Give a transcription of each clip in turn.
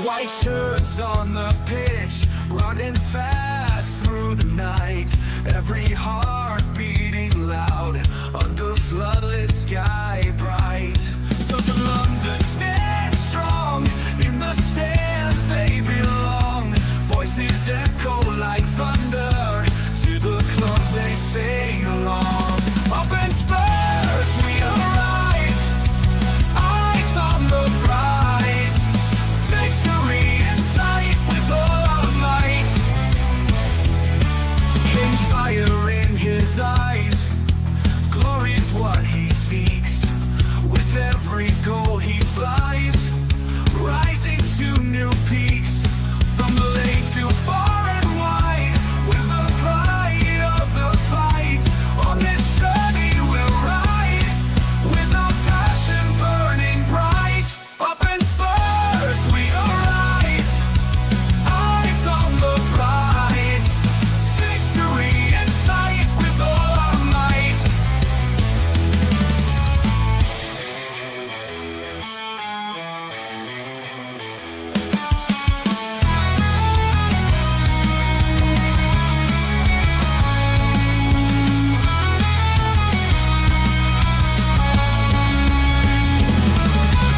White shirts on the pitch, running fast through the night. Every heart beating loud under floodlit sky bright. So to London, stand strong. In the stands they belong. Voices echo like thunder. To the club they sing along. Up in Spurs we arise. Eyes on the prize. Victory in sight with all our might. King's fire in his eyes. Glory's what he seeks. With every goal he flies, rising to new peaks. From the lake to far and wide, with the pride of the fight. On this journey we'll ride, with our passion burning bright. Up in Spurs we arise, eyes on the prize. Victory in sight with all our might.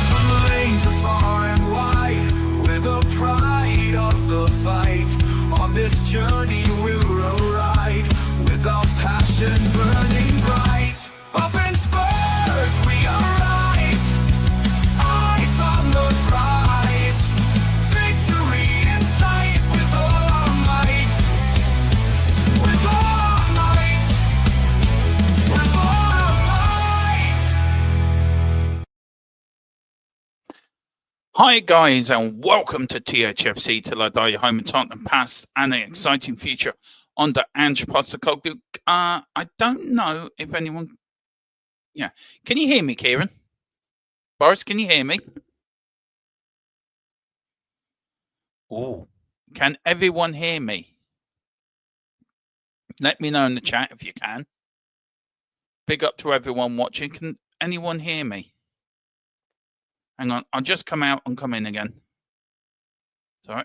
From the lane to far and wide, with the pride of the fight. On this journey we'll ride, with our passion burning bright. Up in Spurs we arise, eyes on the prize. Victory in sight with all our might. With all our might. With all our might. Hi guys, and welcome to THFC Till I Die, your home in Tottenham past and an exciting future under Ange Postecoglou. I don't know if anyone... Yeah. Can you hear me, Kieran? Boris, can you hear me? Oh, can everyone hear me? Let me know in the chat if you can. Big up to everyone watching. Can anyone hear me? Hang on, I'll just come out and come in again. Sorry.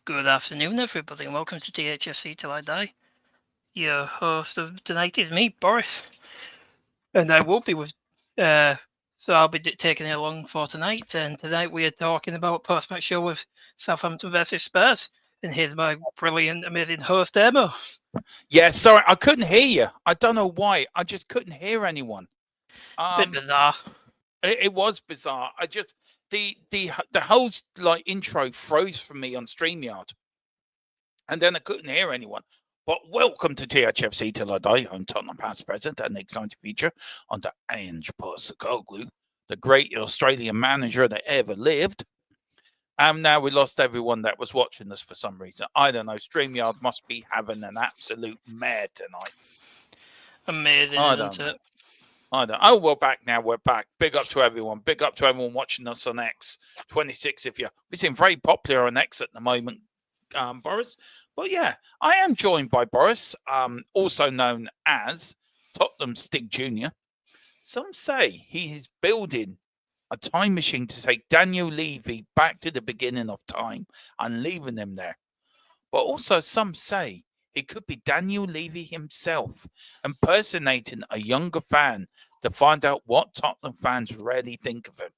Good afternoon, everybody, and welcome to THFC Till I Die. Your host of tonight is me, Boris, and I will be with. So I'll be taking it along for tonight. And tonight we are talking about post-match show with Southampton versus Spurs. And here's my brilliant, amazing host, Emma. Yeah, sorry, I couldn't hear you. I don't know why. I just couldn't hear anyone. Bit bizarre. It was bizarre. I just the whole like intro froze for me on StreamYard, and then I couldn't hear anyone. But welcome to THFC Till I Die, home Tottenham past, present, and the exciting future under Ange Postecoglou, the great Australian manager that ever lived. And now we lost everyone that was watching us for some reason. I don't know. StreamYard must be having an absolute mare tonight. Amazing, I don't isn't know. it? I don't. Oh, we're back now. We're back. Big up to everyone. Big up to everyone watching us on X26. If we seem very popular on X at the moment, Boris. But yeah, I am joined by Boris, also known as Tottenham Stig Jr. Some say he is building a time machine to take Daniel Levy back to the beginning of time and leaving him there. But also some say it could be Daniel Levy himself impersonating a younger fan to find out what Tottenham fans really think of him.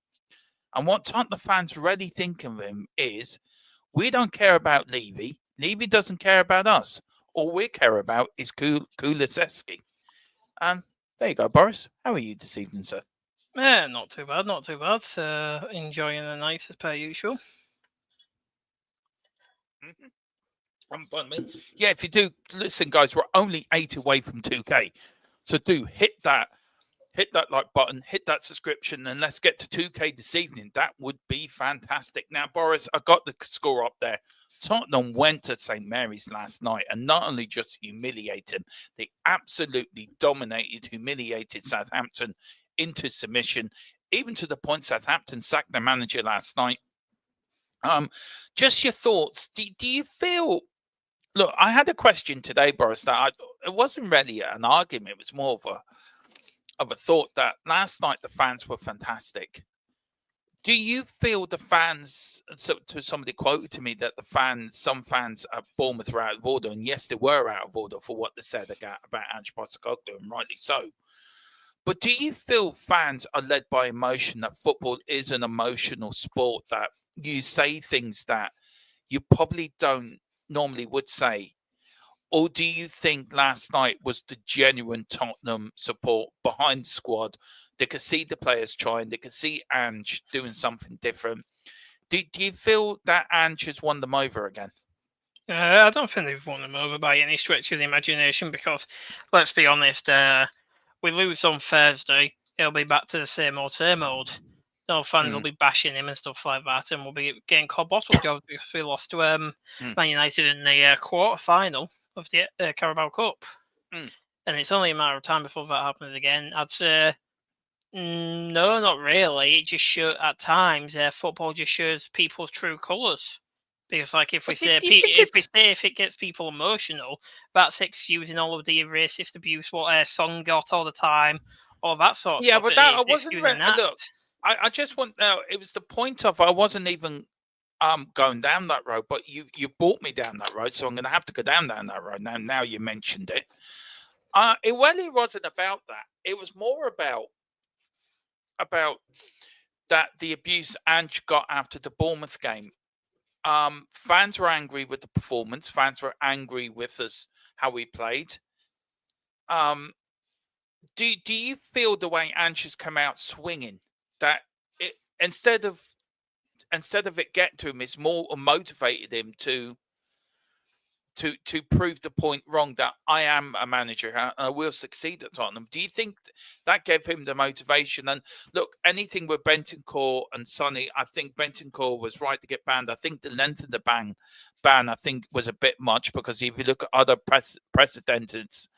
And what Tottenham fans really think of him is, we don't care about Levy. Levy doesn't care about us. All we care about is Kulusevski. There you go, Boris. How are you this evening, sir? Yeah, not too bad, not too bad. Enjoying the night as per usual. Mm-hmm. Yeah, if you do, listen, guys, we're only 8 away from 2K. So do hit that like button, hit that subscription, and let's get to 2K this evening. That would be fantastic. Now, Boris, I got the score up there. Tottenham went to St Mary's last night and not only just humiliated them, they absolutely humiliated Southampton into submission, even to the point Southampton sacked their manager last night. Just your thoughts. Do you feel... Look, I had a question today, Boris, that it wasn't really an argument. It was more of a thought that last night the fans were fantastic. Do you feel the fans, so somebody quoted to me that some fans at Bournemouth were out of order, and yes, they were out of order for what they said about Ange Postecoglou, and rightly so. But do you feel fans are led by emotion, that football is an emotional sport, that you say things that you probably don't normally would say? Or do you think last night was the genuine Tottenham support behind the squad? They could see the players trying. They could see Ange doing something different. Do you feel that Ange has won them over again? I don't think they've won them over by any stretch of the imagination, because, let's be honest, we lose on Thursday, it'll be back to the same old. No fans will be bashing him and stuff like that, and we'll be getting cold bottle jobs because we lost to Man United in the quarter-final of the Carabao Cup. And it's only a matter of time before that happens again. I'd say, no, not really. It just shows, at times, football just shows people's true colours. Because, like, if it gets people emotional, that's excusing all of the racist abuse what Son got all the time, all that sort of stuff. Yeah, but I wasn't... Look, I just want... it was the point of... I wasn't even going down that road, but you brought me down that road, so I'm going to have to go down that road now you mentioned it. It really wasn't about that. It was more about that the abuse Ange got after the Bournemouth game. Fans were angry with the performance. Fans were angry with us, how we played. Do you feel the way Ange has come out swinging, that it, instead of it getting to him, it's more motivated him to prove the point wrong, that I am a manager and I will succeed at Tottenham? Do you think that gave him the motivation? And look, anything with Bentancur and Sonny, I think Bentancur was right to get banned. I think the length of the ban I think was a bit much, because if you look at other precedents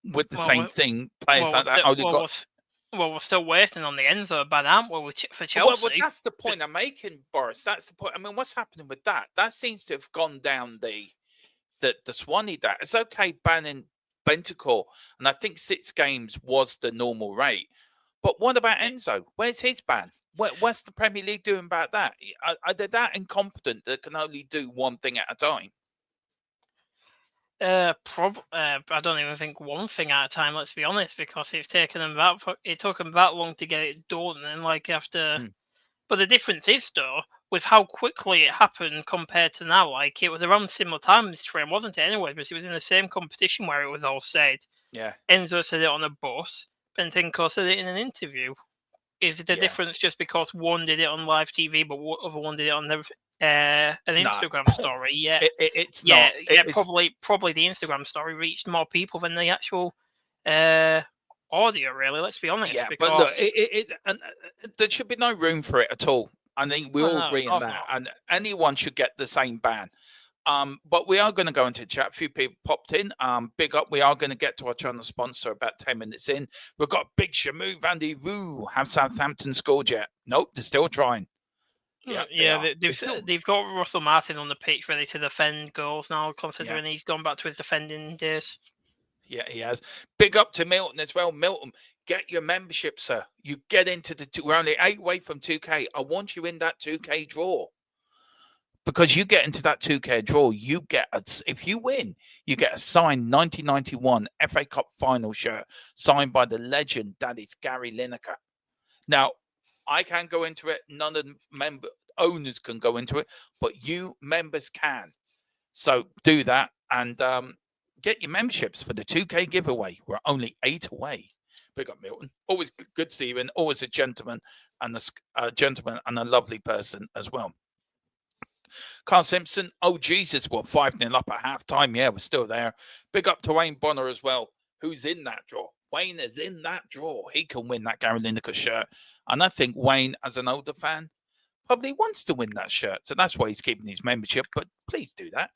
with the same thing, players like that only got... Well, we're still waiting on the Enzo ban, aren't we, for Chelsea? Well, that's the point I'm making, Boris. That's the point. I mean, what's happening with that? That seems to have gone down the Swanee. That it's okay banning Bentancur, and I think 6 games was the normal rate. But what about Enzo? Where's his ban? What's the Premier League doing about that? Are they that incompetent that can only do one thing at a time? I don't even think one thing at a time. Let's be honest, because it took them that long to get it done, and But the difference is, though, with how quickly it happened compared to now. Like, it was around similar time this frame, wasn't it? Anyway, because it was in the same competition where it was all said. Yeah. Enzo said it on a bus. Bentancur said it in an interview. Is the difference just because one did it on live TV, but the other one did it on an Instagram story? Yeah, it's not. Probably the Instagram story reached more people than the actual audio. Really, let's be honest. Yeah, but look, there should be no room for it at all. I think we all agree on that, and anyone should get the same ban. But we are going to go into the chat. A few people popped in. Big up. We are going to get to our channel sponsor about 10 minutes in. We've got Big Shamu Vandy Woo. Have Southampton scored yet? Nope, they're still trying. They've got Russell Martin on the pitch ready to defend goals now, considering he's gone back to his defending days. Yeah, he has. Big up to Milton as well. Milton, get your membership, sir. You get into we're only 8 away from 2K. I want you in that 2K draw. Because you get into that 2K draw, if you win, you get a signed 1991 FA Cup final shirt signed by the legend, that is Gary Lineker. Now, I can't go into it. None of the owners can go into it, but you members can. So do that and get your memberships for the 2K giveaway. We're only 8 away. Big up, Milton. Always good to see you, and always a gentleman and a lovely person as well. Carl Simpson, oh Jesus, we're 5-0 up at half-time. Yeah, we're still there. Big up to Wayne Bonner as well, who's in that draw. Wayne is in that draw. He can win that Gary Lineker shirt. And I think Wayne, as an older fan, probably wants to win that shirt. So that's why he's keeping his membership. But please do that.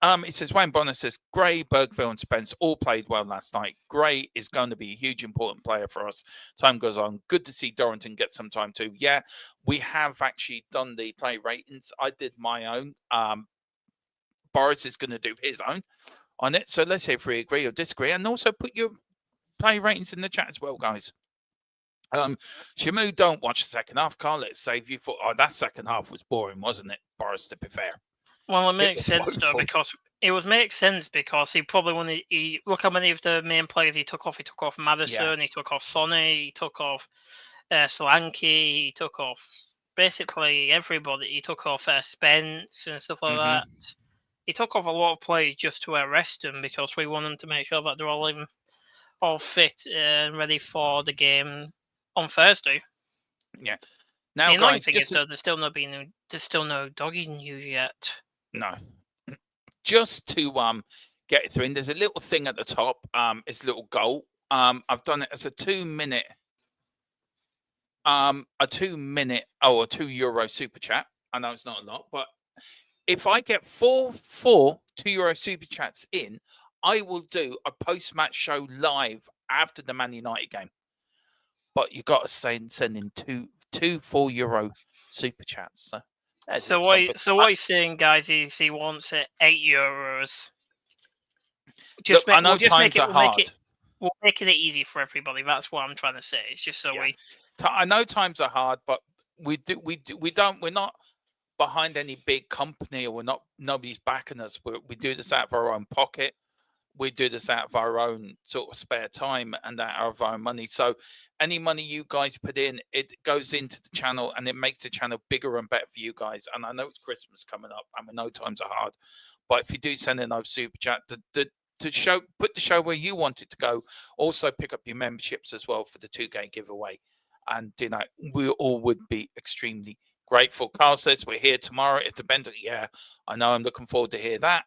It says Wayne Bonner says Gray, Bergville, and Spence all played well last night. Gray is going to be a huge important player for us. Time goes on. Good to see Dorrington get some time too. Yeah, we have actually done the play ratings. I did my own. Boris is going to do his own on it. So let's see if we agree or disagree, and also put your play ratings in the chat as well, guys. Shamu, don't watch the second half. Carl, let's save you for. Oh, that second half was boring, wasn't it, Boris? To be fair. Well, it makes was sense though, woeful. because he probably wanted. He look how many of the main players he took off. He took off Madison. He took off Sonny. He took off Solanke. He took off basically everybody. He took off Spence and stuff like that. He took off a lot of players just to arrest them because we wanted to make sure that they're all fit and ready for the game on Thursday. Yeah. Now, the annoying guys, thing just is though, there's still no doggy news yet. no. Just to get it through. And there's a little thing at the top. It's a little goal. I've done it as a 2 minute. A 2 minute or a €2 super chat. I know it's not a lot, but if I get four €2 super chats in, I will do a post-match show live after the Man United game. But you got to send in two €4 super chats. So what he's saying, guys, is he wants it €8. I know times are hard. We're making it easy for everybody. That's what I'm trying to say. It's just I know times are hard, but we're not behind any big company, or nobody's backing us. We do this out of our own pocket. We do this out of our own sort of spare time and out of our own money. So any money you guys put in, it goes into the channel and it makes the channel bigger and better for you guys. And I know it's Christmas coming up and we know times are hard, but if you do send in those super chat to show, put the show where you want it to go, also pick up your memberships as well for the 2K giveaway. And, we all would be extremely grateful. Carl says we're here tomorrow. If the bender, yeah, I know. I'm looking forward to hear that.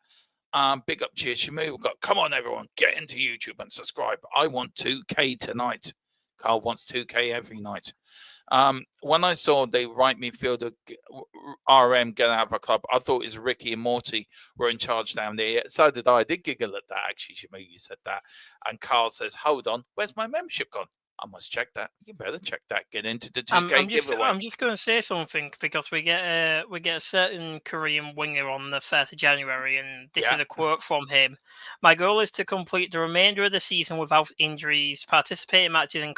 Big up, cheers, Shamu. We've got, come on, everyone, get into YouTube and subscribe. I want 2K tonight. Carl wants 2K every night. When I saw the right midfielder RM get out of a club, I thought it was Ricky and Morty were in charge down there. So did I. I did giggle at that, actually, Shamu. You said that. And Carl says, hold on, where's my membership gone? I must check that. You better check that. Get into the 2K giveaway. I'm just going to say something because we get a certain Korean winger on the 1st of January, and this is a quote from him. My goal is to complete the remainder of the season without injuries, participate in matches, and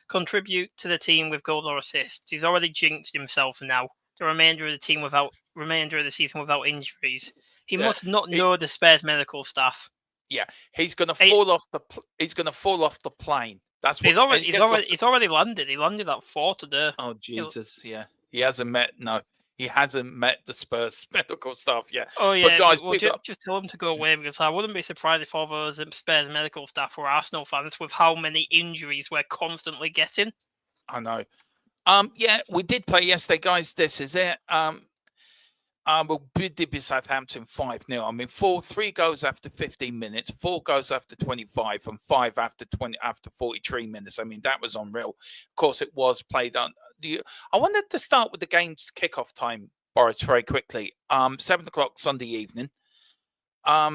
contribute to the team with goals or assists. He's already jinxed himself now. The remainder of the season without injuries. He must not know the Spurs medical staff. Yeah, he's going to fall off the. He's going to fall off the plane. That's what he's already landed. He landed at 4 today. Oh Jesus! Yeah, he hasn't met the Spurs medical staff yet. Oh yeah, but guys, just tell him to go away, because I wouldn't be surprised if all those Spurs medical staff were Arsenal fans with how many injuries we're constantly getting. I know. Yeah, we did play yesterday, guys. This is it. We did beat Southampton 5-0. I mean, 3 goals after 15 minutes, 4 goals after 25, and 5 after 43 minutes. I mean, that was unreal. Of course, it was played on. I wanted to start with the game's kickoff time, Boris, very quickly. 7:00 Sunday evening. A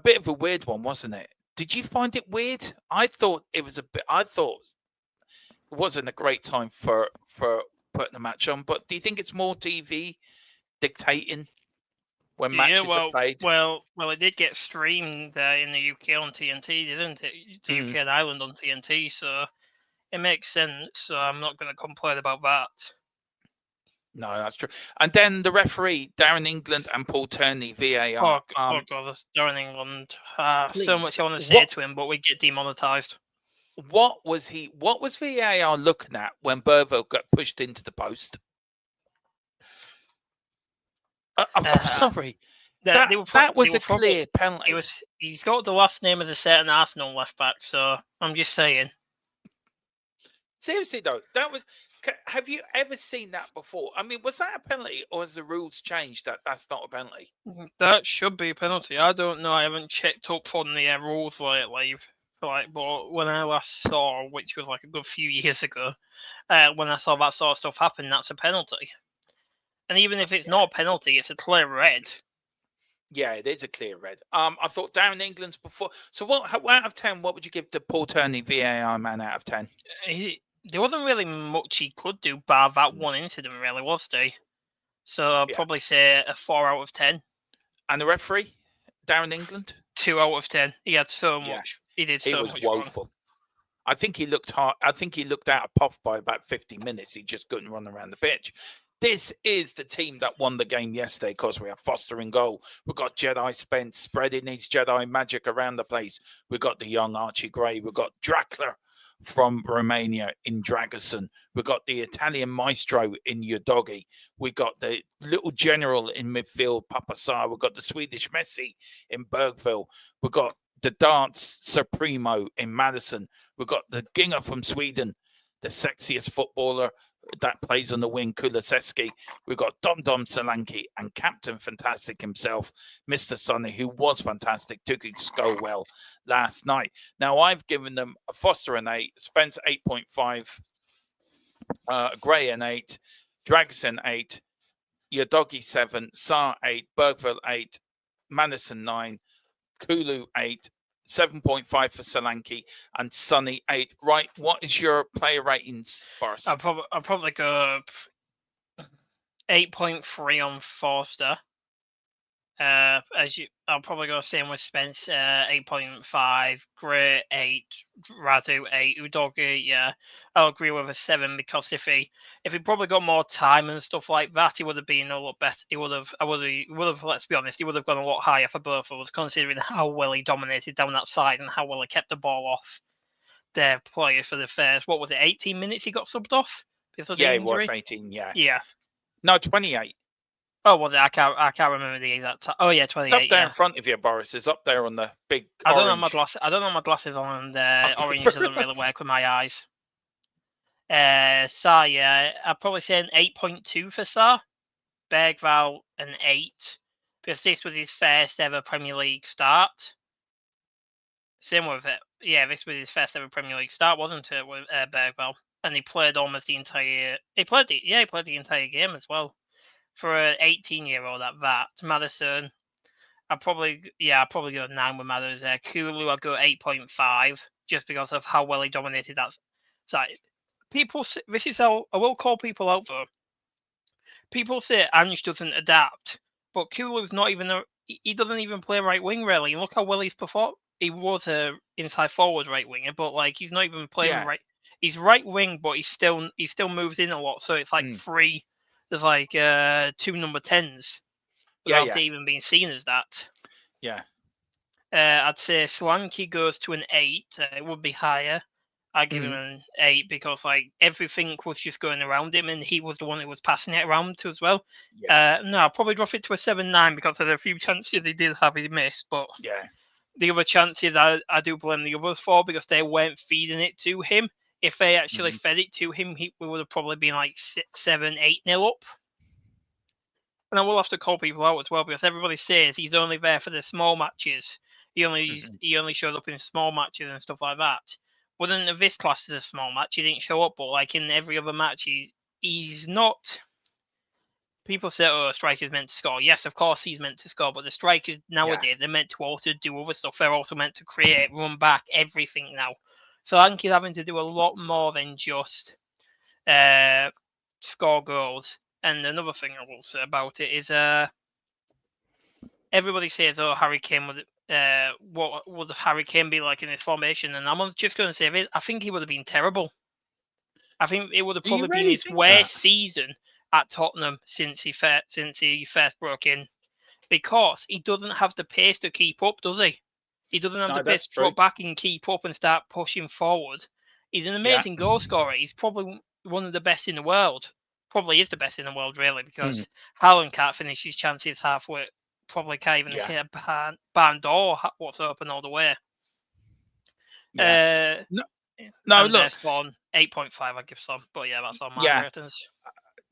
bit of a weird one, wasn't it? Did you find it weird? I thought it was it wasn't a great time for putting a match on. But do you think it's more TV dictating when matches are played? Well, it did get streamed in the UK on TNT, didn't it? The UK and Ireland on TNT, so it makes sense. So I'm not going to complain about that. No, that's true. And then the referee, Darren England and Paul Turney, VAR. Oh God, Darren England. So much I want to say to him, but we get demonetised. What was VAR looking at when Burville got pushed into the post? I'm sorry. That was a clear penalty. He's got the last name of a certain Arsenal left back, so I'm just saying. Seriously though, have you ever seen that before? I mean, was that a penalty, or has the rules changed that's not a penalty? That should be a penalty. I don't know. I haven't checked up on the rules lately. But when I last saw, which was like a good few years ago, when I saw that sort of stuff happen, that's a penalty. And even if it's not a penalty, it's a clear red. Yeah, it is a clear red. I thought Darren England's before. So, what out of 10? What would you give the Paul Turney VAR man out of 10? There wasn't really much he could do bar that one incident, really, was there? So I'd probably say a 4 out of 10. And the referee, Darren England, 2 out of 10. He had so much. He did so was much woeful. wrong. I think he looked hard. I think he looked out of puff by about 50 minutes. He just couldn't run around the pitch. This is the team that won the game yesterday because we have Foster in goal. We've got Jedi Spence spreading his Jedi magic around the place. We've got the young Archie Gray. We've got Drakler from Romania in Dragoson. We've got the Italian maestro in Udogi. We've got the little general in midfield, Papasar. We've got the Swedish Messi in Bergville. We've got the dance Supremo in Madison. We've got the Ginger from Sweden, the sexiest footballer that plays on the wing, Kulusevski. We've got Dom Solanke and Captain Fantastic himself, Mr. Sonny, who was fantastic, took his goal well last night. Now, I've given them a Foster an 8, Spence 8.5, Gray an 8, Dragoson 8, Udogi 7, Saar 8, Bergville 8, Madison 9, Kulu 8, 7.5 for Solanke, and Sonny 8. Right, what is your player ratings, Boris? I'll probably go 8.3 on Forster. I'll probably go same with Spence, 8.5, Gray 8, Razu 8, Udogi, yeah. I'll agree with a 7 because if he probably got more time and stuff like that, he would have been a lot better. He would have, let's be honest, he would have gone a lot higher for both of us, considering how well he dominated down that side and how well he kept the ball off their players for the first, 18 minutes he got subbed off? Yeah, it was 18, yeah. Yeah. No, 28. Oh, well, I can't remember the exact time. Oh, yeah, 28. It's up there in front of you, Boris. It's up there on the big I don't orange. have my glasses on, and orange doesn't really work with my eyes. Saar, yeah, I'd probably say an 8.2 for Saar. Bergvall, an 8, because this was his first ever Premier League start. Same with it. Yeah, this was his first ever Premier League start, wasn't it, with Bergvall? And he played almost the entire... He played the entire game as well. For an 18-year-old at that. Madison, I'd probably go 9 with Madison. Kulu, I'd go 8.5, just because of how well he dominated that side. People, this is how I will call people out though. People say Ange doesn't adapt, but Kulu's not even he doesn't even play right wing really. And look how well he's performed. He was a inside forward right winger, but like he's not even playing right. He's right wing, but he still moves in a lot. So it's like three. There's like 2 number 10s without even being seen as that. Yeah. I'd say Solanke goes to an 8. It would be higher. I'd give him an 8 because like everything was just going around him, and he was the one who was passing it around to as well. Yeah. No, I'll probably drop it to a 7-9 because there are a few chances he did have he missed, but the other chances I do blame the others for because they weren't feeding it to him. If they actually fed it to him, we would have probably been like 7, 8-0 up. And I will have to call people out as well because everybody says he's only there for the small matches. He only showed up in small matches and stuff like that. Wouldn't have this class as a small match. He didn't show up, but like in every other match, he's not. People say, "Oh, a striker's meant to score." Yes, of course he's meant to score, but the strikers nowadays they're meant to also do other stuff. They're also meant to create, run back, everything now. So I think he's having to do a lot more than just score goals. And another thing I will say about it is everybody says, "Oh, Harry Kane would." What would Harry Kane be like in this formation? And I'm just going to say this: I think he would have been terrible. I think it would have probably been his worst season at Tottenham since he first broke in, because he doesn't have the pace to keep up, does he? He doesn't have the pace to drop back and keep up and start pushing forward. He's an amazing goal scorer. He's probably one of the best in the world. Probably is the best in the world, really, because Haaland can't finish his chances halfway. Probably can't even hit a barn door what's open all the way. No, look. Spawn 8.5 I give some, but yeah, that's all my ratings.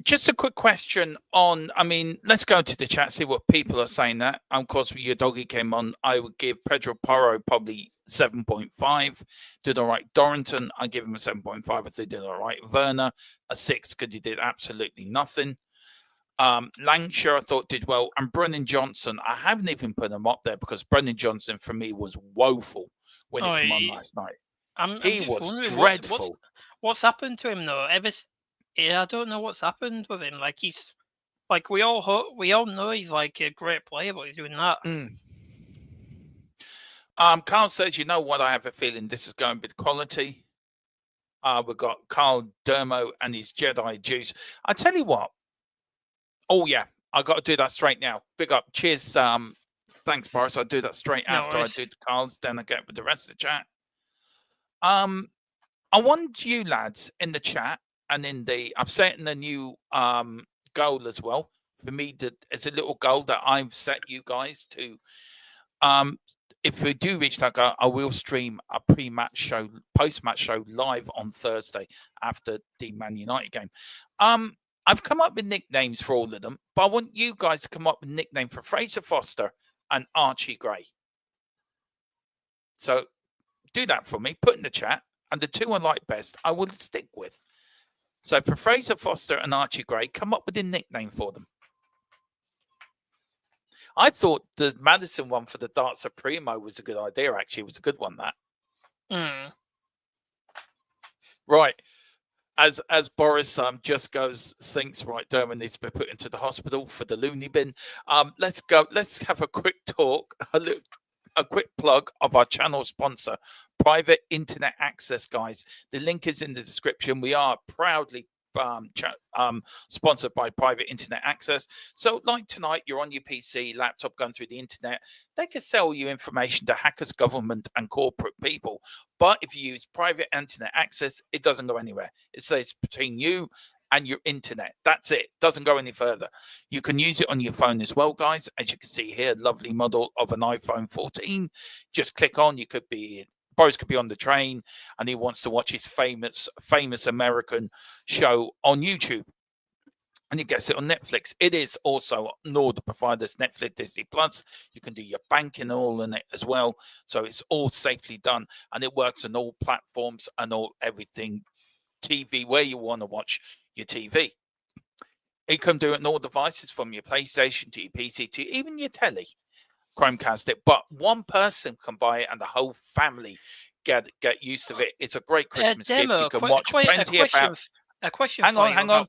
Just a quick question on, I mean, let's go to the chat, see what people are saying that. Of course, your doggy came on. I would give Pedro Porro probably 7.5. Did all right. Dorrington, I give him a 7.5 if they did all right. Werner, a 6 because he did absolutely nothing. Lancashire, I thought, did well. And Brennan Johnson, I haven't even put him up there because Brennan Johnson, for me, was woeful when he came on last night. I'm He just was wondering dreadful. what's happened to him though. I don't know what's happened with him. Like he's like we all know he's like a great player, but he's doing that. Carl says, you know what? I have a feeling this is going with quality. We've got Carl Dermo and his Jedi juice. I tell you what. Oh yeah, I got to do that straight now. Big up. Cheers. Thanks, Boris. I'll do that straight after I do Carl's. Then I get with the rest of the chat. I want you lads in the chat and I've set in a new goal as well. For me, it's a little goal that I've set you guys to. If we do reach that goal, I will stream a pre-match show, post-match show live on Thursday after the Man United game. I've come up with nicknames for all of them, but I want you guys to come up with a nickname for Fraser Foster and Archie Gray. So do that for me, put in the chat, and the two I like best, I will stick with. So for Fraser Foster and Archie Gray, come up with a nickname for them. I thought the Madison one for the Dart Supremo was a good idea, actually. It was a good one, that. Right. As Boris just thinks, right, Dermot needs to be put into the hospital for the loony bin. Let's go. Let's have a quick talk, a quick plug of our channel sponsor, Private Internet Access, guys. The link is in the description. We are proudly sponsored by Private Internet Access. So like tonight, you're on your PC, laptop, going through the internet. They can sell you information to hackers, government, and corporate people. But if you use Private Internet Access, it doesn't go anywhere. It says between you and your internet. That's it. Doesn't go any further. You can use it on your phone as well, guys. As you can see here, lovely model of an iPhone 14. Just click on. Boris could be on the train and he wants to watch his famous American show on YouTube. And he gets it on Netflix. It is also on all the providers, Netflix, Disney Plus. You can do your banking all in it as well. So it's all safely done. And it works on all platforms and everything, TV, where you want to watch your TV. You can do it on all devices from your PlayStation to your PC to even your telly. Chromecast it, but one person can buy it and the whole family get used to it. It's a great Christmas gift. You can watch plenty about. A question. Hang on,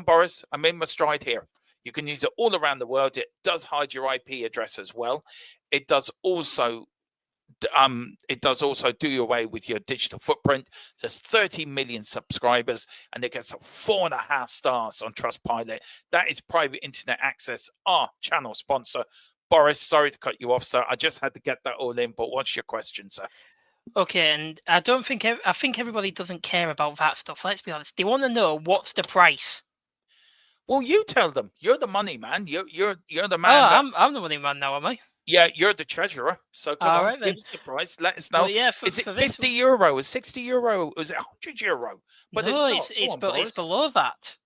Boris. I'm in my stride here. You can use it all around the world. It does hide your IP address as well. It does also do away with your digital footprint. There's 30 million subscribers and it gets 4.5 stars on Trustpilot. That is Private Internet Access, our channel sponsor. Boris, sorry to cut you off, sir. I just had to get that all in, but what's your question, sir? Okay, and I think everybody doesn't care about that stuff. Let's be honest. They want to know what's the price. Well, you tell them. You're the money man. You're the man. I'm the money man now, am I? Yeah, you're the treasurer. So come on, give us the price. Let us know. Well, yeah, is it 50 euro? Is 60 euro? Is it 100 euro? But no, it's below that.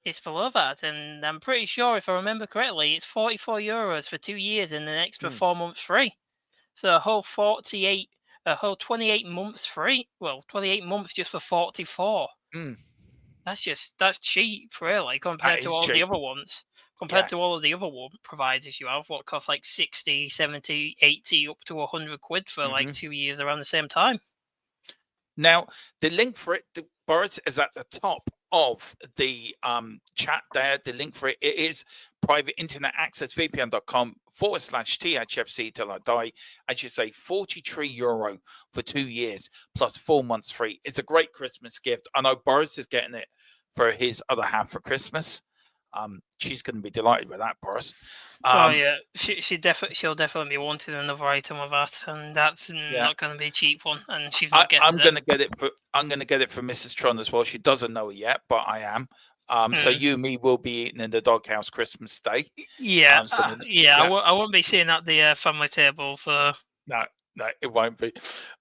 It's below that, and I'm pretty sure, if I remember correctly, it's 44 euros for 2 years and an extra 4 months free. So a whole 28 months free. Well, 28 months just for 44. That's cheap, really, compared to all the other ones. Compared to all of the other providers you have, what costs like 60, 70, 80, up to 100 quid for like 2 years around the same time. Now, the link for it, Boris, is at the top of the chat there. The link for it is Private Internet Access, vpn.com/THFC till I die. I should say 43 euro for 2 years plus 4 months free. It's a great Christmas gift. I know Boris is getting it for his other half for Christmas. She's going to be delighted with that, Boris. Oh yeah, she'll definitely be wanting another item of that, and that's not going to be a cheap one. And she's not getting. I'm going to get it for Mrs. Tron as well. She doesn't know it yet, but I am. So you and me will be eating in the doghouse Christmas Day. Yeah, I won't be sitting at the family table. So no, it won't be.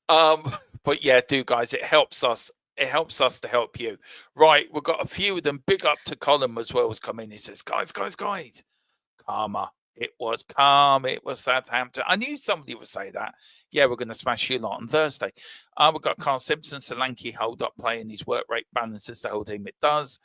But yeah, guys, it helps us It helps us to help you. Right, we've got a few of them. Big up to Colin as well as come in. He says, guys. Karma. It was calm. It was Southampton. I knew somebody would say that. Yeah, we're going to smash you a lot on Thursday. We've got Carl Simpson, Solanke hold up playing his work rate balances the whole team. It does.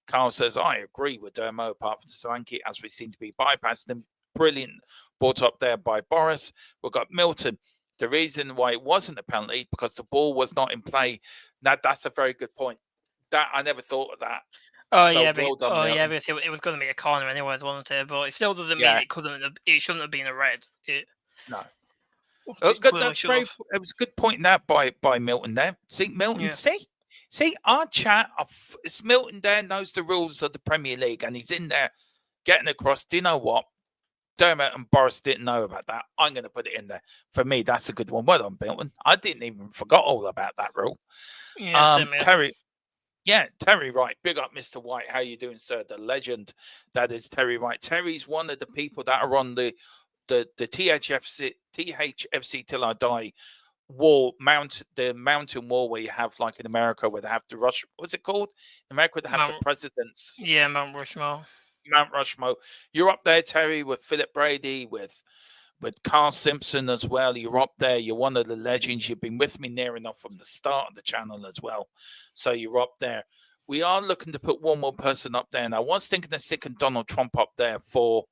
Carl says, I agree with Dermo apart from Solanke as we seem to be bypassing them. Brilliant. Brought up there by Boris. We've got Milton. The reason why it wasn't a penalty because the ball was not in play. That's a very good point. That I never thought of that. Oh So yeah, well done, Milton. because it was going to be a corner anyway, wasn't it? But it still doesn't mean it shouldn't have been a red. No. It Good. That's very. It was a good point that by Milton there. See, Milton. Yeah. See, our chat. It's Milton there knows the rules of the Premier League, and he's in there getting across. Do you know what? Dermot and Boris didn't know about that. I'm going to put it in there. For me, that's a good one. Well done, Milton. I didn't even forgot all about that rule. Yeah, Terry. Yeah, Terry Wright. Big up, Mr. White. How you doing, sir? The legend that is Terry Wright. Terry's one of the people that are on the THFC Till I Die wall, the mountain wall where you have, like in America, where they have the rush. What's it called? In America, they have the presidents. Yeah, Mount Rushmore. Mount Rushmore. You're up there, Terry, with Philip Brady, with Carl Simpson as well. You're up there. You're one of the legends. You've been with me near enough from the start of the channel as well. So you're up there. We are looking to put one more person up there. And I was thinking of sticking Donald Trump up there for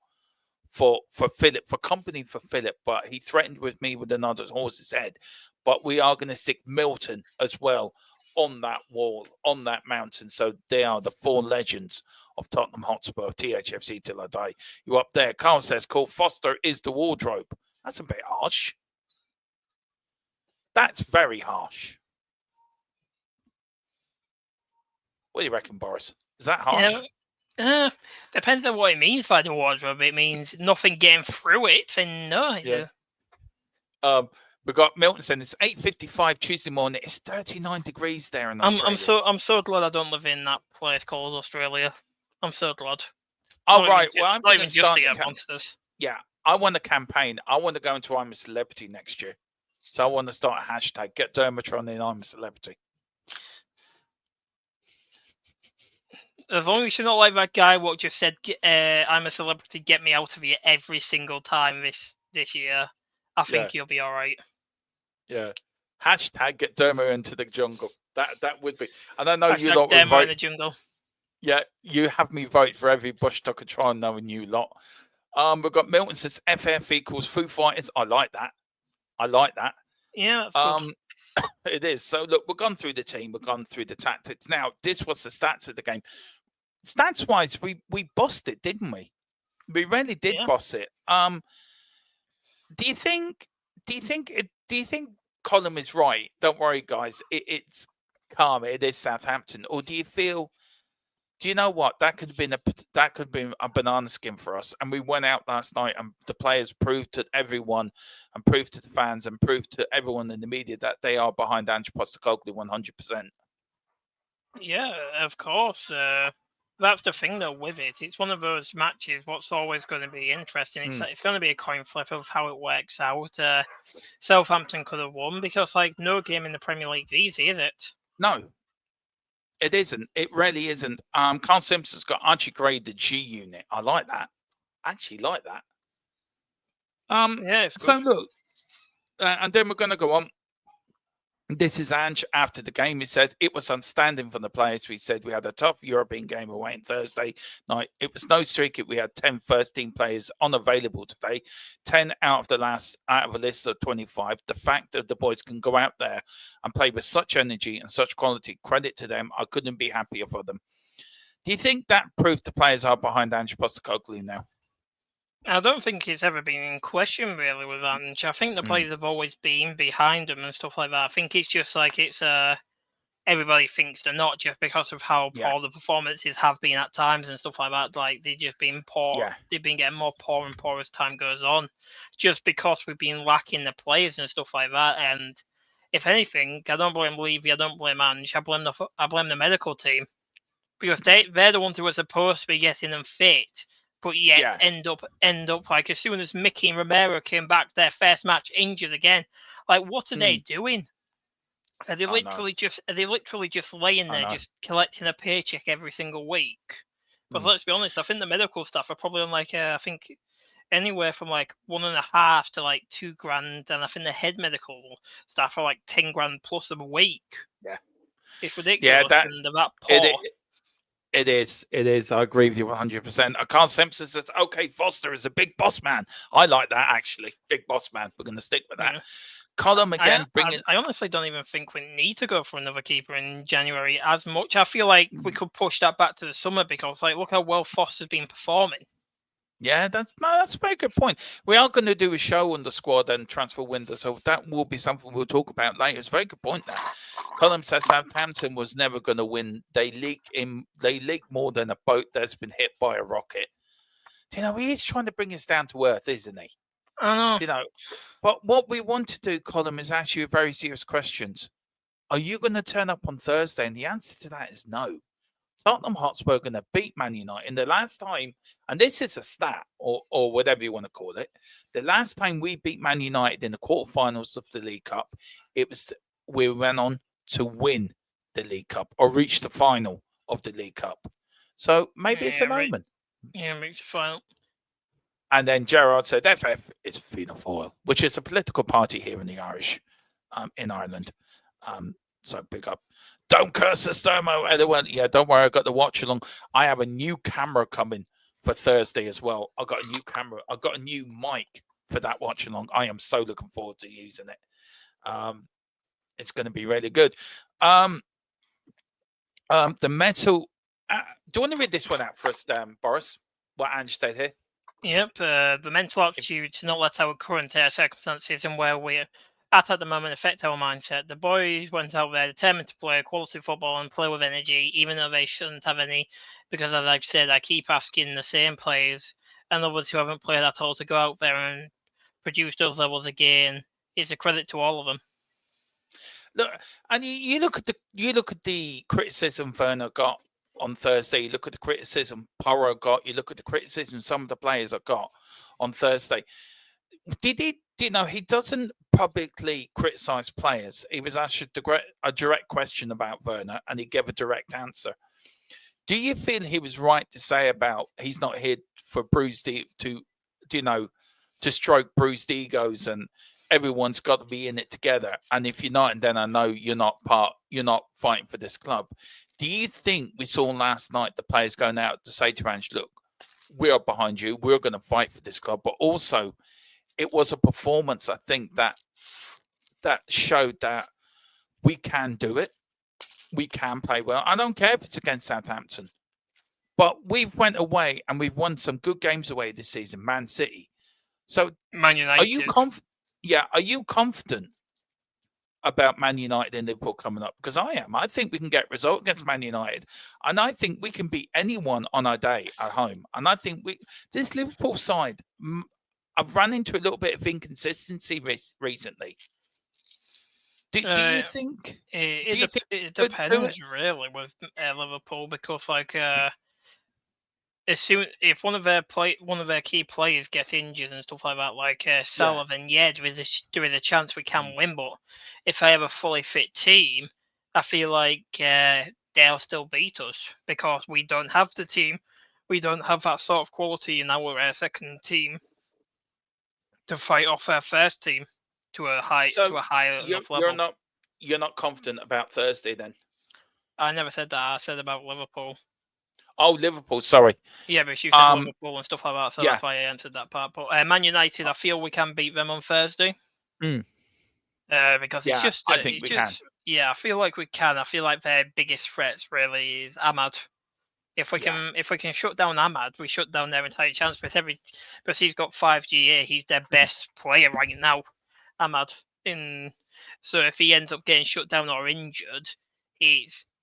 Philip, for company for Philip, but he threatened with me with another horse's head. But we are going to stick Milton as well on that wall, on that mountain. So they are the four legends of Tottenham Hotspur, THFC Till I Die. You up there. Carl says, Cole Foster is the wardrobe. That's a bit harsh. That's very harsh. What do you reckon, Boris? Is that harsh? Yeah. Depends on what it means by the wardrobe. It means nothing getting through it, then no. Yeah. We've got Milton saying it's 8:55 Tuesday morning. It's 39 degrees there in Australia. I'm so glad I don't live in that place called Australia. I'm so glad. Oh, right. Well, I'm not even just to get monsters. Yeah, I want a campaign. I want to go into I'm a Celebrity next year. So I want to start a hashtag. Get Dermatron in I'm a Celebrity. As long as you're not like that guy what just said, I'm a celebrity, get me out of here every single time this year, I think you'll be all right. Yeah. Hashtag get Dermo into the jungle. That would be. And I know hashtag you lot will vote. In the jungle. Yeah, you have me vote for every Bush Tucker Tron knowing you lot. We've got Milton says FF equals Foo Fighters. I like that. Yeah, that's good. It is. So look, we've gone through the team, we've gone through the tactics. Now, this was the stats of the game. Stats wise, we bossed it, didn't we? We really did boss it. Do you think Colin is right? Don't worry, guys. It's calm. It is Southampton. Or do you feel? Do you know what? That could have been a banana skin for us. And we went out last night, and the players proved to everyone, and proved to the fans, and proved to everyone in the media that they are behind Ange Postecoglou 100%. Yeah, of course. That's the thing, though, with it. It's one of those matches. What's always going to be interesting? It's going to be a coin flip of how it works out. Southampton could have won because, no game in the Premier League is easy, is it? No, it isn't. It really isn't. Carl Simpson's got Archie Gray, the G unit. I like that. I actually like that. Yeah. It's good. So look, and then we're going to go on. This is Ange after the game. He said it was outstanding from the players. We said we had a tough European game away on Thursday night. It was no streak. We had 10 first-team players unavailable today. 10 out of a list of 25. The fact that the boys can go out there and play with such energy and such quality, credit to them. I couldn't be happier for them. Do you think that proved the players are behind Ange Postecoglou now? I don't think it's ever been in question, really, with Ange. I think the players have always been behind him and stuff like that. I think it's just everybody thinks they're not, just because of how poor the performances have been at times and stuff like that. They've just been poor. Yeah. They've been getting more poor and poor as time goes on, just because we've been lacking the players and stuff like that. And if anything, I don't blame Levy, I don't blame Ange. I blame the medical team, because they're the ones who are supposed to be getting them fit. But yet end up as soon as Mickey and Romero came back, their first match injured again. What are they doing? Are they literally just laying there, just collecting a paycheck every single week? But let's be honest, I think the medical staff are probably on like I think anywhere from like $1.5 to like $2,000, and I think the head medical staff are like $10,000 plus a week. Yeah, it's ridiculous. Yeah, and they're that poor. It is. I agree with you 100%. Carl Simpson says, okay, Foster is a big boss man. I like that, actually. Big boss man. We're going to stick with that. Yeah. Column again. I honestly don't even think we need to go for another keeper in January as much. I feel like we could push that back to the summer because, like, look how well Foster's been performing. Yeah, that's a very good point. We are going to do a show on the squad and transfer window, so that will be something we'll talk about later. It's a very good point there. Colin says Southampton was never going to win. They leak more than a boat that's been hit by a rocket. You know, he is trying to bring us down to earth, isn't he? I know. You know, but what we want to do, Colin, is ask you very serious questions. Are you going to turn up on Thursday? And the answer to that is no. Tottenham Hotspur are going to beat Man United. And the last time, and this is a stat or whatever you want to call it, the last time we beat Man United in the quarterfinals of the League Cup, we went on to win the League Cup or reach the final of the League Cup. So maybe it's an omen. Yeah, reach the final. And then Gerard said FF is Fianna Fáil, which is a political party here in the in Ireland. So big up. Don't curse us, Dermo. Anyone? Yeah, don't worry. I got the watch along. I have a new camera coming for Thursday as well. I got a new camera. I got a new mic for that watch along. I am so looking forward to using it. It's going to be really good. The metal. Do you want to read this one out for us, Boris? What Ange said here. Yep. The mental aptitude to not let our current circumstances and where we're at the moment affect our mindset. The boys went out there determined to play quality football and play with energy, even though they shouldn't have any, because as I've said, I keep asking the same players and others who haven't played at all to go out there and produce those levels again. It's a credit to all of them. Look, and you look at the criticism Werner got on Thursday. You look at the criticism Porro got. You look at the criticism some of the players have got on Thursday. He doesn't publicly criticize players. He was asked a direct question about Werner, and he gave a direct answer. Do you feel he was right to say about he's not here for to stroke bruised egos and everyone's got to be in it together? And if you're not, then I know you're not fighting for this club. Do you think we saw last night the players going out to say to Ange, look, we are behind you. We're going to fight for this club, but also it was a performance, I think, that showed that we can do it. We can play well. I don't care if it's against Southampton. But we've went away and we've won some good games away this season, Man City. So Man United. Are you confident about Man United and Liverpool coming up? Because I am. I think we can get a result against Man United. And I think we can beat anyone on our day at home. And I think this Liverpool side, I've run into a little bit of inconsistency recently. Do you think? It depends really with Liverpool, because if one of their key players get injured and stuff like that, like Salah, then there is a chance we can win. But if I have a fully fit team, I feel like they'll still beat us because we don't have the team. We don't have that sort of quality in our second team to fight off our first team to a higher enough level. You're not confident about Thursday then? I never said that. I said about Liverpool. Oh, Liverpool, sorry. Yeah, but you said Liverpool and stuff like that, so that's why I answered that part. But Man United, I feel we can beat them on Thursday. Because I think we can. Yeah, I feel like we can. I feel like their biggest threats really is Ahmad. If we can shut down Ahmad, we shut down their entire chance. Because he's got 5 GA, he's their best player right now, Ahmad. So if he ends up getting shut down or injured,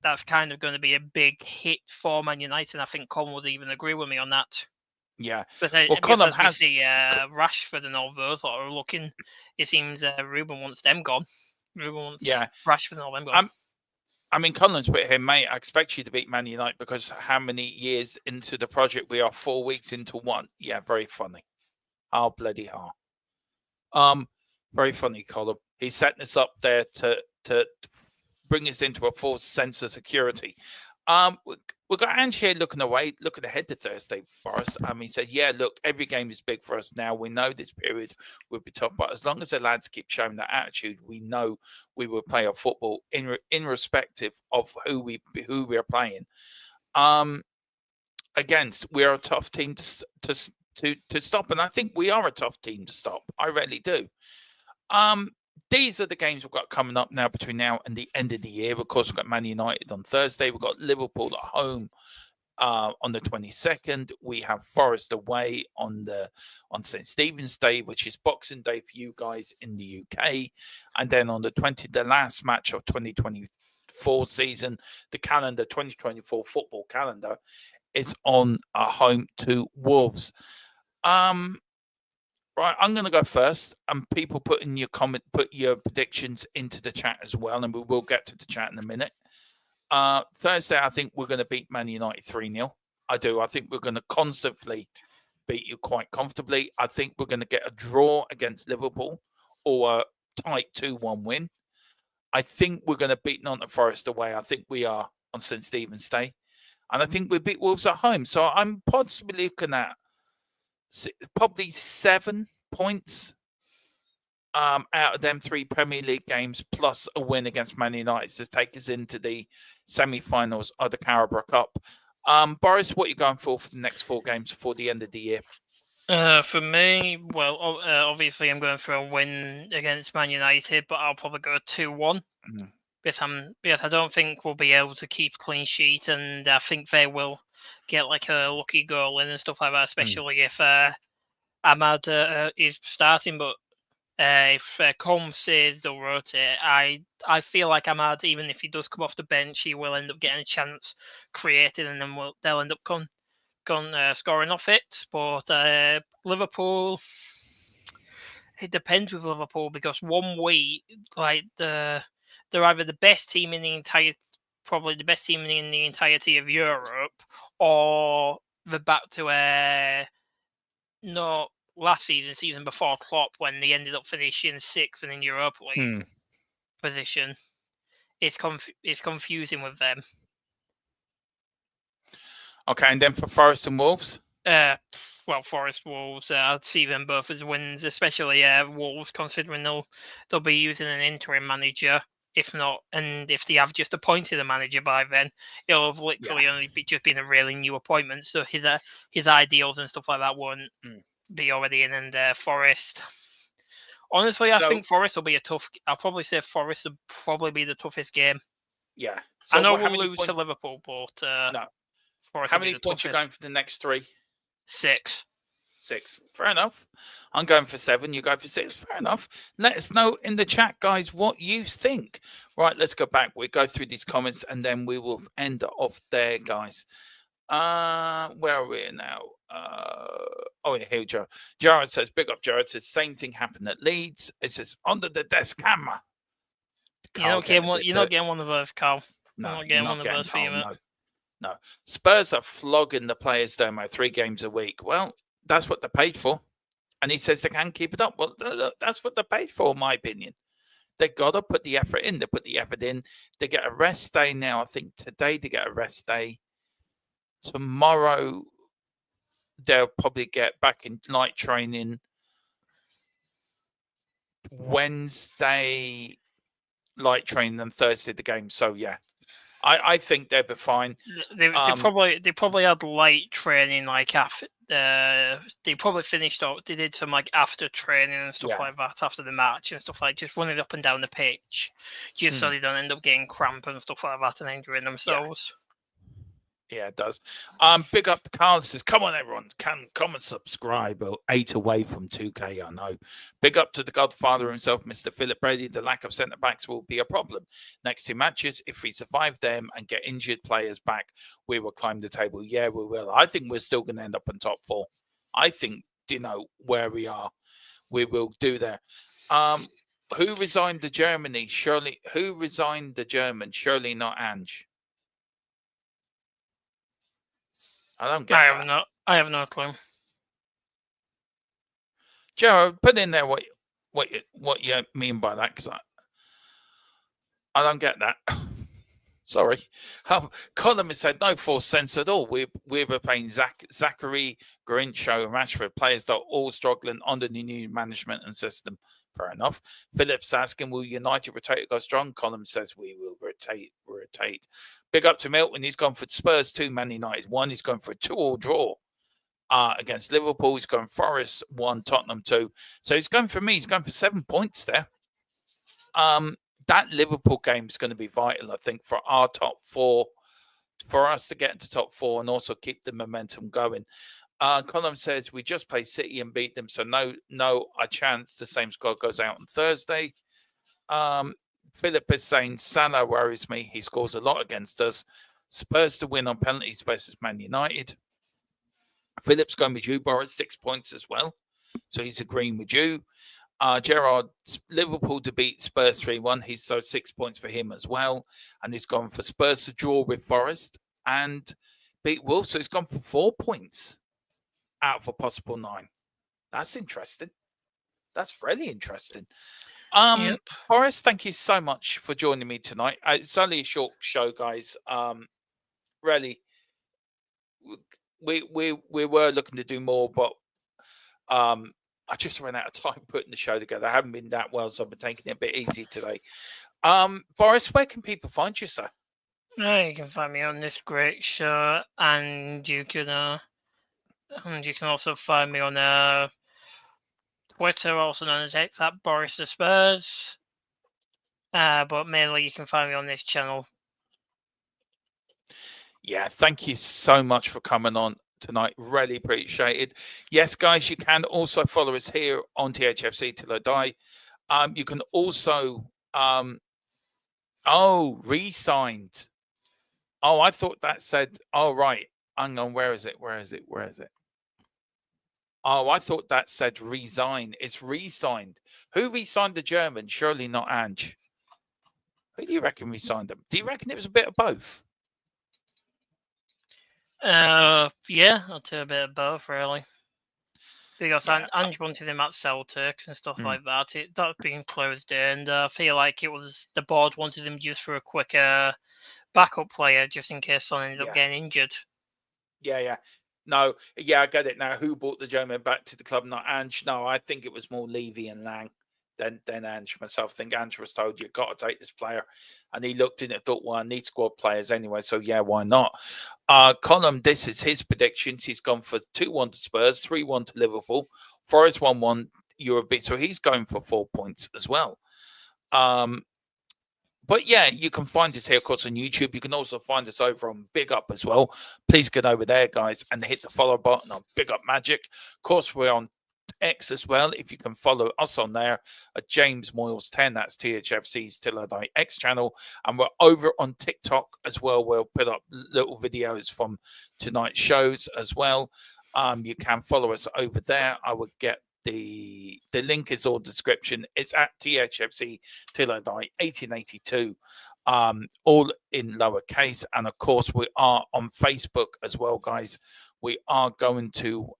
that's kind of going to be a big hit for Man United. And I think Colin would even agree with me on that. Yeah. But Colin has see Rashford and all those that are looking. It seems Ruben wants them gone. Ruben wants Rashford and all them gone. I mean, Colin's put here, mate, I expect you to beat Man United because how many years into the project we are? 4 weeks into one. Yeah, very funny. Oh, bloody hell. Very funny, Colin. He's setting us up there bring us into a false sense of security. We've got Ange here looking ahead to Thursday, Boris. He said, yeah, look, every game is big for us now. We know this period will be tough, but as long as the lads keep showing that attitude, we know we will play our football in respective of who we are playing. Against, we are a tough team to stop, and I think we are a tough team to stop. I really do. These are the games we've got coming up now between now and the end of the year. Of course, we've got Man United on Thursday. We've got Liverpool at home on the 22nd. We have Forest away on St. Stephen's Day, which is Boxing Day for you guys in the UK. And then on the 20th, the last match of 2024 season, the calendar, 2024 football calendar, is on home to Wolves. Right, I'm going to go first, and people put your predictions into the chat as well, and we will get to the chat in a minute. Thursday, I think we're going to beat Man United 3-0. I do. I think we're going to constantly beat you quite comfortably. I think we're going to get a draw against Liverpool or a tight 2-1 win. I think we're going to beat Nottingham Forest away. I think we are on St. Stephen's Day. And I think we beat Wolves at home. So I'm possibly looking at probably 7 points out of them 3 Premier League games, plus a win against Man United to take us into the semi-finals of the Carabao Cup. Boris, what are you going for the next 4 games before the end of the year? For me, well, obviously I'm going for a win against Man United, but I'll probably go 2-1. Because I don't think we'll be able to keep a clean sheet, and I think they will get like a lucky goal in and stuff like that, especially if Ahmad is starting. But if Combs says they'll rotate, I feel like Ahmad, even if he does come off the bench, he will end up getting a chance created, and then they'll end up scoring off it. But Liverpool, it depends with Liverpool, because 1 week, like they're either the best team in the entirety of Europe, or they're back to not last season before Klopp, when they ended up finishing 6th in the Europa League position. It's confusing with them. Okay, and then for Forest and Wolves? Well, Forest, Wolves, I'd see them both as wins, especially Wolves, considering they'll be using an interim manager. If not, and if they have just appointed a manager by then, it'll have literally only just been a really new appointment. So his ideals and stuff like that won't be already in. And Forest, honestly, I think Forest will be a tough. I'll probably say Forest will probably be the toughest game. Yeah, so I know we'll lose to Liverpool, but no. Forest. How many points are you going for the next 3? 6. 6. Fair enough. I'm going for 7. You go for 6. Fair enough. Let us know in the chat, guys, what you think. Right, let's go back. We'll go through these comments, and then we will end off there, guys. Where are we now? Oh, yeah, here we go. Jared says, big up, Jared. Says, same thing happened at Leeds. It says, under the desk camera. You're not getting one of those, Carl. No, you're not getting one of those for you, No. Spurs are flogging the players, Domo, 3 games a week. Well, that's what they're paid for. And he says they can't keep it up. Well, that's what they're paid for, in my opinion. They've got to put the effort in. They put the effort in. They get a rest day now. I think today they get a rest day. Tomorrow, they'll probably get back in light training. Wednesday, light training, and Thursday, the game. So, yeah. I think they'll be fine. They probably had light training, like after they probably finished up. They did some like after training and stuff like that after the match and stuff, like just running up and down the pitch, just so they don't end up getting cramp and stuff like that and injuring themselves. Yeah, it does. Big up Carl says, come on everyone, come and subscribe. 8 away from 2K, I know. Big up to the Godfather himself, Mr. Philip Brady. The lack of centre backs will be a problem. Next 2 matches, if we survive them and get injured players back, we will climb the table. Yeah, we will. I think we're still going to end up in top 4. I think, where we are, we will do there. Who resigned the Germany? Who resigned the German? Surely not Ange. I don't get that. I have no clue. Joe, put in there what you mean by that, because I don't get that. Sorry. Colin has said no forced sense at all. We're playing Zachary, Grincho, and Rashford, players that are all struggling under the new management and system. Fair enough. Phillips asking, will United rotate or go strong? Colin says we will rotate. Big up to Milton. He's gone for Spurs 2, Man United 1. He's going for a 2-2 draw against Liverpool. He's going Forest 1, Tottenham 2. So he's going for me. He's going for 7 points there. That Liverpool game is going to be vital, I think, for our top 4, for us to get into top 4 and also keep the momentum going. Colin says we just play City and beat them, so no a chance the same squad goes out on Thursday. Philip is saying Salah worries me. He scores a lot against us. Spurs to win on penalties versus Man United. Philip's going with you, Boris, 6 points as well. So he's agreeing with you. Gerard, Liverpool to beat Spurs 3-1. He's so 6 points for him as well. And he's gone for Spurs to draw with Forest and beat Wolves. So he's gone for 4 points out of a possible 9. That's interesting. That's really interesting. Yep. Boris, thank you so much for joining me tonight. It's only a short show, guys. Really, we were looking to do more, but I just ran out of time putting the show together. I haven't been that well, so I've been taking it a bit easy today. Boris, where can people find you, sir? You can find me on this great show, and you can also find me on Twitter, also known as X, at Boris the Spurs. But mainly you can find me on this channel. Yeah, thank you so much for coming on tonight. Really appreciate it. Yes, guys, you can also follow us here on THFC Till I Die. You can also re-signed. Oh, I thought that said, oh, right. Hang on, where is it? Oh, I thought that said resign. It's re-signed. Who re-signed the German? Surely not Ange. Who do you reckon re-signed them? Do you reckon it was a bit of both? Yeah, I'll do a bit of both, really. Because Ange wanted him at Celtics and stuff like that. That's been closed in, and I feel like it was the board wanted him just for a quick backup player, just in case Son ended up getting injured. Yeah. No, I get it now. Who brought the German back to the club? Not Ange. No, I think it was more Levy and Lang than Ange myself. I think Ange was told, you've got to take this player. And he looked in it and thought, well, I need squad players anyway. So, yeah, why not? Colin, this is his predictions. He's gone for 2-1 to Spurs, 3-1 to Liverpool, Forest 1-1 Europe. So he's going for 4 points as well. But yeah, you can find us here, of course, on YouTube. You can also find us over on Big Up as well. Please get over there, guys, and hit the follow button on Big Up Magic. Of course, we're on X as well. If you can follow us on there at James Moyles 10, that's THFC's Till I Die X channel. And we're over on TikTok as well. We'll put up little videos from tonight's shows as well. You can follow us over there. I would get the link is all description. It's at THFC Till I Die 1882, all in lowercase. And of course, we are on Facebook as well, guys. We are going to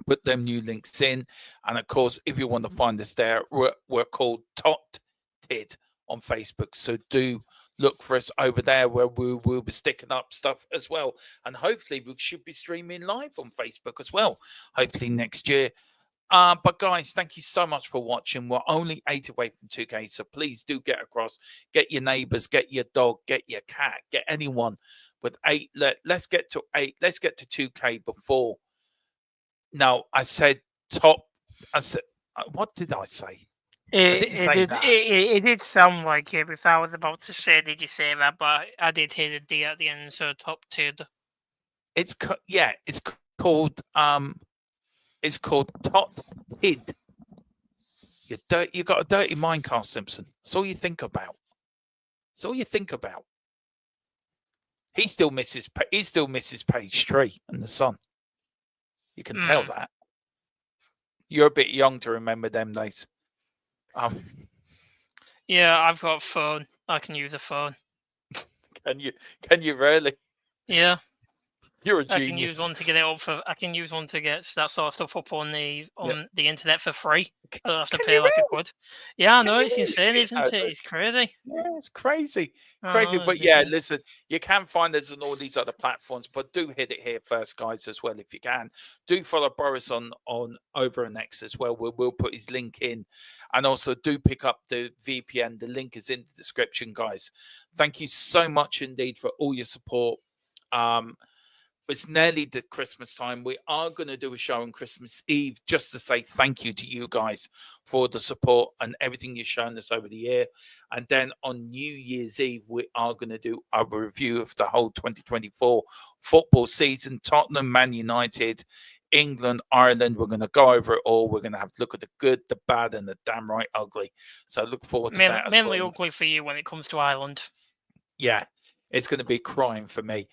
put them new links in. And of course, if you want to find us there, we're called TOT on Facebook. So do look for us over there, where we'll be sticking up stuff as well. And hopefully we should be streaming live on Facebook as well, hopefully next year. But guys, thank you so much for watching. We're only 8 away from 2K, so please do get across. Get your neighbors, get your dog, get your cat, get anyone with 8. Let's get to 8. Let's get to 2K before. No, I said top. I said, what did I say? It did sound like it, because I was about to say, did you say that? But I did hear the D at the end, so top 2. It's called Tot Tid. You got a dirty mind, Carl Simpson. That's all you think about. He still misses page 3 and the Sun. You can tell that. You're a bit young to remember them days. Yeah, I've got a phone. I can use a phone. Can you really? Yeah. You're a I can use genius. one to get it up for. I can use one to get that sort of stuff up on the internet for free. I don't have to Can pay you like a really? quid. Yeah, I Can know you it's really? insane, isn't it? It's crazy. Yeah, it's crazy. I Crazy. know, But it's yeah, insane. listen, you can find us on all these other platforms, but do hit it here first, guys, as well, if you can. Do follow Boris on over on X as well. We'll put his link in. And also do pick up the VPN. The link is in the description, guys. Thank you so much indeed for all your support. It's nearly the Christmas time. We are going to do a show on Christmas Eve just to say thank you to you guys for the support and everything you've shown us over the year. And then on New Year's Eve, we are going to do a review of the whole 2024 football season. Tottenham, Man United, England, Ireland. We're going to go over it all. We're going to have to look at the good, the bad, and the damn right ugly. So look forward to that as Mainly well. ugly for you when it comes to Ireland. Yeah, it's going to be crime for me.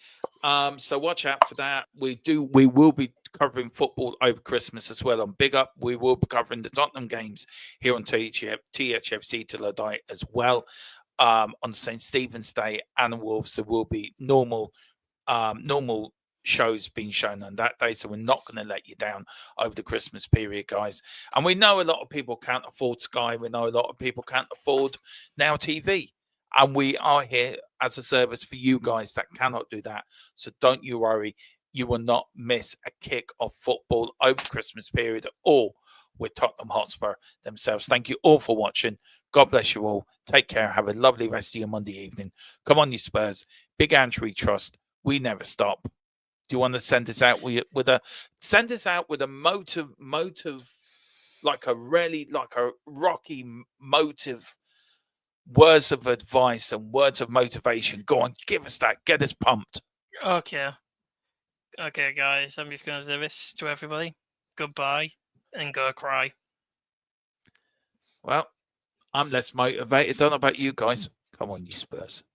So watch out for that. We will be covering football over Christmas as well on Big Up. We will be covering the Tottenham games here on THFC till I die as well. On St. Stephen's Day and Wolves, there will be normal shows being shown on that day. So we're not going to let you down over the Christmas period, guys. And we know a lot of people can't afford Sky. We know a lot of people can't afford Now TV. And we are here as a service for you guys that cannot do that. So don't you worry. You will not miss a kick of football over the Christmas period or with Tottenham Hotspur themselves. Thank you all for watching. God bless you all. Take care. Have a lovely rest of your Monday evening. Come on, you Spurs. Big Andrew we trust. We never stop. Do you want to send us out with a motive, like a rocky motive? Words of advice and words of motivation. Go on, give us that. Get us pumped. Okay, guys. I'm just going to do this to everybody. Goodbye and go cry. Well, I'm less motivated. Don't know about you guys. Come on, you Spurs.